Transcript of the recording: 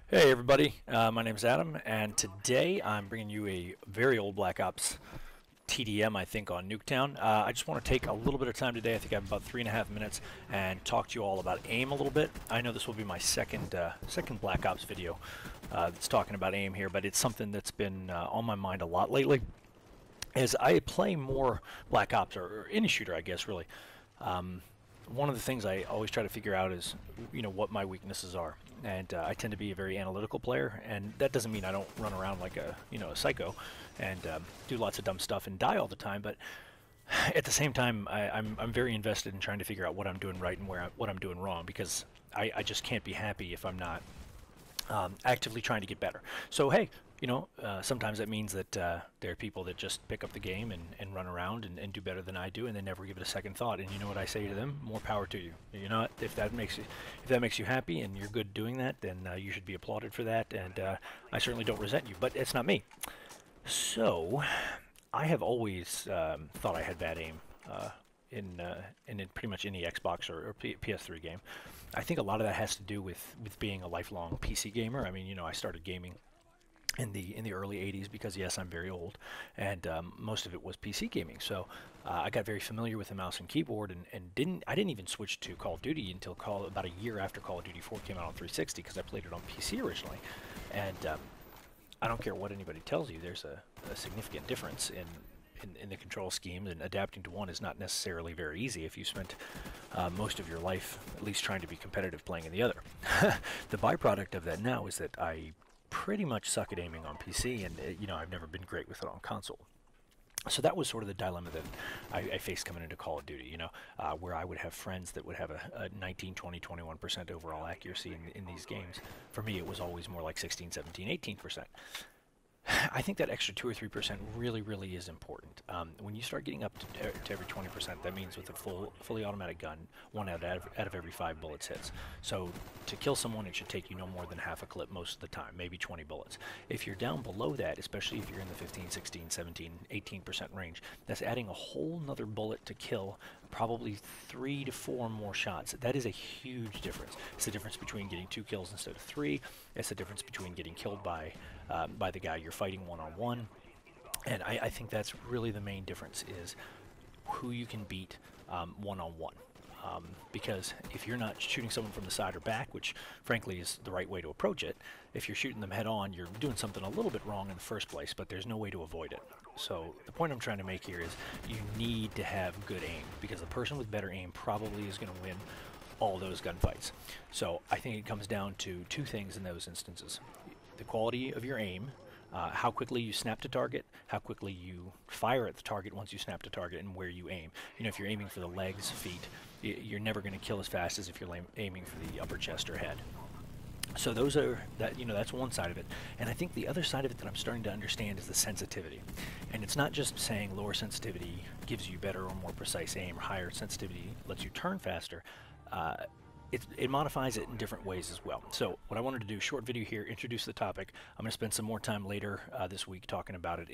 Hey everybody, my name is Adam, and today I'm bringing you a very old Black Ops TDM, I think, on Nuketown. I just want to take a little bit of time today. I think I have about 3.5 minutes, and talk to you all about aim a little bit. I know this will be my second Black Ops video that's talking about aim here, but it's something that's been on my mind a lot lately. As I play more Black Ops, or any shooter, I guess, really. One of the things I always try to figure out is, what my weaknesses are. And I tend to be a very analytical player, and that doesn't mean I don't run around like a psycho and do lots of dumb stuff and die all the time. But at the same time, I'm very invested in trying to figure out what I'm doing right and what I'm doing wrong, because I just can't be happy if I'm not actively trying to get better. So hey, sometimes that means that there are people that just pick up the game and run around and do better than I do, and they never give it a second thought. And you know what I say to them? More power to you. You know what? If that makes you happy and you're good doing that, then you should be applauded for that. And I certainly don't resent you, but it's not me. So I have always thought I had bad aim. In pretty much any Xbox or PS3 game. I think a lot of that has to do with being a lifelong PC gamer. I mean, I started gaming in the early 80s because, yes, I'm very old, and most of it was PC gaming. So I got very familiar with the mouse and keyboard, and I didn't even switch to Call of Duty until about a year after Call of Duty 4 came out on 360, because I played it on PC originally. And I don't care what anybody tells you, there's a significant difference in the control schemes, and adapting to one is not necessarily very easy if you spent most of your life at least trying to be competitive playing in the other. The byproduct of that now is that I pretty much suck at aiming on PC, and I've never been great with it on console. So that was sort of the dilemma that I faced coming into Call of Duty, where I would have friends that would have a 19, 20, 21% overall accuracy in these games. For me, it was always more like 16, 17, 18%. I think that extra 2 or 3% really, really is important. When you start getting up to every 20%, that means with a fully automatic gun, 1 out of every 5 bullets hits. So to kill someone, it should take you no more than half a clip most of the time, maybe 20 bullets. If you're down below that, especially if you're in the 15, 16, 17, 18% range, that's adding a whole nother bullet to kill, probably 3 to 4 more shots. That is a huge difference. It's the difference between getting 2 kills instead of 3. It's the difference between getting killed by the guy you're fighting one-on-one. And I think that's really the main difference, is who you can beat one-on-one. Because if you're not shooting someone from the side or back, which frankly is the right way to approach it, if you're shooting them head on, you're doing something a little bit wrong in the first place, but there's no way to avoid it. So the point I'm trying to make here is you need to have good aim, because the person with better aim probably is going to win all those gunfights. So I think it comes down to 2 things in those instances: the quality of your aim, how quickly you snap to target, how quickly you fire at the target once you snap to target, and where you aim. If you're aiming for the legs, feet, you're never going to kill as fast as if you're aiming for the upper chest or head. So that's one side of it. And I think the other side of it that I'm starting to understand is the sensitivity. And it's not just saying lower sensitivity gives you better or more precise aim, or higher sensitivity lets you turn faster. It modifies it in different ways as well. So what I wanted to do, short video here, introduce the topic. I'm going to spend some more time later this week talking about it